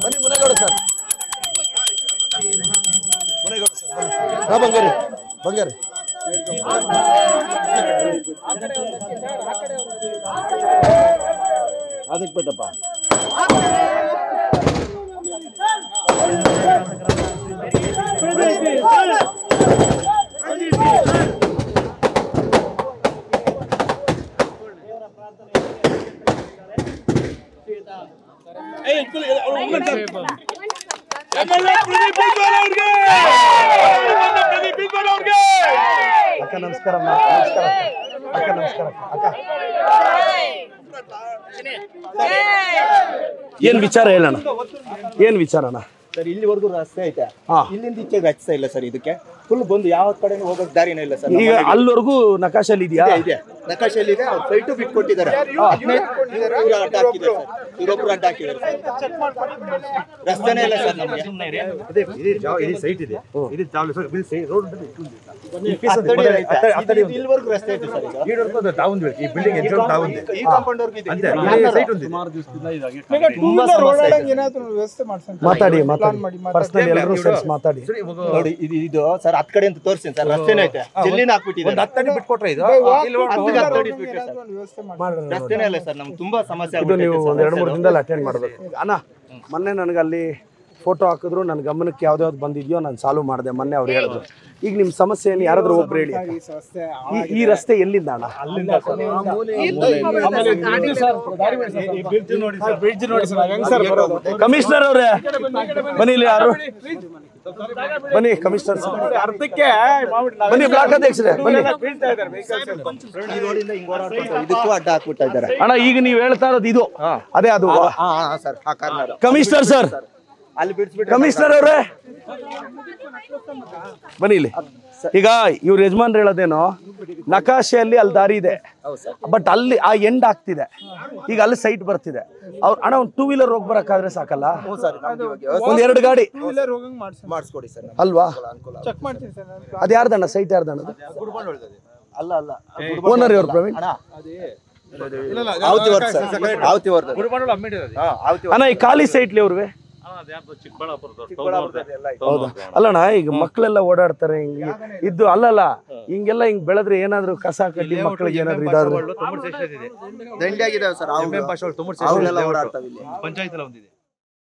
ಬನ್ನಿ Munegowda sir, Munegowda sir ಬನ್ನಿ. ಹಾ ಬಂಗಾರಿ ಬಂಗಾರಿ ಅದಕ್ಕೆ ಬಿಟ್ಟಪ್ಪ. ಅಕ್ಕ ನಮಸ್ಕಾರ, ನಮಸ್ಕಾರ ಅಕ್ಕ, ನಮಸ್ಕಾರ ಅಕ್ಕ. ಏನ್ ವಿಚಾರ ಹೇಳೋಣ, ಏನ್ ವಿಚಾರಣ ಸರ್? ಇಲ್ಲಿವರೆಗೂ ರಸ್ತೆ ಐತೆ, ಇಲ್ಲಿಂದ ಈಚೆಗೆ ರಸ್ತೆ ಇಲ್ಲ ಸರ್. ಇದಕ್ಕೆ ಫುಲ್ ಬಂದು ಯಾವ ಕಡೆ ಹೋಗಕ್ ದಾರಿನೇ ಇಲ್ಲ ಸರ್. ಈಗ ಅಲ್ಲಿವರೆಗೂ ನಕಾಶಲ್ಲಿ ಇದೆಯಾ? ಇದೆ, ನಕಾಶೆಯಲ್ಲಿ ಇದೆ. ಅವ್ರು ಸೈಟು ಬಿಟ್ಕೊಟ್ಟಿದ್ದಾರೆ, ಇವರೊಬ್ರು ಅಡ್ಡ ಹಾಕಿದ್ದಾರೆ. ರಸ್ತೆನೇ ಇಲ್ಲ ಸರ್ ನಮಗೆ. ಇಲ್ಲಿವರೆಗೂ ರಸ್ತೆ ಐತೆ ಸರ್. ಈ ಕಾಂಪೌಂಡ್ ವರ್ಗು ಇದೆ. ಮಾತಾಡಿ ಪರ್ಸನಲ್ ಎಲ್ಲರೂ ಸೇರಿಸಿ ಮಾತಾಡಿ ನೋಡಿ. ಇದು ಸರ್ ಹತ್ ಕಡೆ ಅಂತ ತೋರಿಸ್ತೀನಿ ಸರ್. ರಸ್ತೆನೇ ಐತೆ, ಜಲ್ಲಿನ ಹಾಕ್ಬಿಟ್ಟಿದ್ದಾರೆ. ಬಿಟ್ಕೊಟ್ರೆ ಇದು ರಸ್ತೆನೇ ಇಲ್ಲ ಸರ್. ನಮ್ಗೆ ತುಂಬಾ ಸಮಸ್ಯೆ. ಇದು ನೀವು ಒಂದ್ 2-3 ದಿನದಲ್ಲಿ ಅಟೆಂಡ್ ಮಾಡ್ಬೇಕು. ಅಣ್ಣ ಮೊನ್ನೆ ನನಗೆ ಅಲ್ಲಿ ಫೋಟೋ ಹಾಕಿದ್ರು, ನನ್ನ ಗಮನಕ್ಕೆ ಯಾವ್ದಾವ್ದು ಬಂದಿದ್ಯೋ ನಾನು ಸಾಲ್ವ್ ಮಾಡಿದೆ ಮೊನ್ನೆ. ಅವ್ರು ಹೇಳಿದ್ರು. ಈಗ ನಿಮ್ ಸಮಸ್ಯೆಯನ್ನು ಯಾರಾದ್ರೂ ಒಬ್ರು ಹೇಳಿ. ಈ ರಸ್ತೆ ಎಲ್ಲಿಂದ ಅಣ್ಣ? ಕಮಿಷನರ್ ಅವ್ರೆ ಬನ್ನಿ, ಇಲ್ಲಿ ಯಾರು ಬನ್ನಿ. ಕಮಿಷನರ್ ಬನ್ನಿ, ಬ್ಲಾಕ್ ಅಧ್ಯಕ್ಷರೇ ಬನ್ನಿ. ಇದಕ್ಕೂ ಅಡ್ಡ ಹಾಕ್ಬಿಡ್ತಾ ಇದ್ದಾರೆ ಅಣ್ಣ. ಈಗ ನೀವು ಹೇಳ್ತಾ ಇರೋದು ಇದು ಅದೇ ಅದು ಕಮಿಷನರ್ ಸರ್, ಅಲ್ಲಿ ಬಿಡಿಸ್ಬಿಟ್ಟು. ಕಮಿಷನರ್ ಅವ್ರೆ ಬನ್ನಿ ಇಲ್ಲಿ. ಈಗ ಇವ್ರ ಯಜಮಾನ್ರು ಹೇಳೋದೇನೋ ನಕಾಶೆಯಲ್ಲಿ ಅಲ್ಲಿ ದಾರಿ ಇದೆ, ಬಟ್ ಅಲ್ಲಿ ಆ ಎಂಡ್ ಆಗ್ತಿದೆ. ಈಗ ಅಲ್ಲಿ ಸೈಟ್ ಬರ್ತಿದೆ. ಅವ್ರು ಅಣ್ಣ ಒಂದು 2 ವೀಲರ್ ಹೋಗಿ ಬರಕ್ಕಾದ್ರೆ ಸಾಕಲ್ಲ? ಒಂದ್ 2 ಗಾಡಿ ಮಾಡಿಸ್ಕೊಡಿ ಸರ್. ಅಲ್ವಾ? ಅದ್ ಯಾರ್ದಣ್ಣ ಸೈಟ್? ಯಾರ್ದಣ್ಣ? ಅಲ್ಲ ಅಲ್ಲ, ಓನರ್ ಇವ್ರು ಪ್ರವೀಣ್ ಅಣ್ಣ. ಈ ಖಾಲಿ ಸೈಟ್ಲಿ ಅವ್ರಿಗೆ ಅಲ್ಲಣ್ಣ. ಈಗ ಮಕ್ಕಳೆಲ್ಲ ಓಡಾಡ್ತಾರೆ ಹಿಂಗೆ ಇದ್ದು. ಅಲ್ಲಲ್ಲ, ಹಿಂಗೆಲ್ಲ ಹಿಂಗ್ ಬೆಳೆದ್ರೆ ಏನಾದ್ರು ಕಸ ಕಡ್ಡಿ ಮಕ್ಕಳಿಗೆ ಏನಾದ್ರು ಇದಾದ್ರು ದಂಡಿಯಾಗಿದ್ದಾವೆ ಸರ್.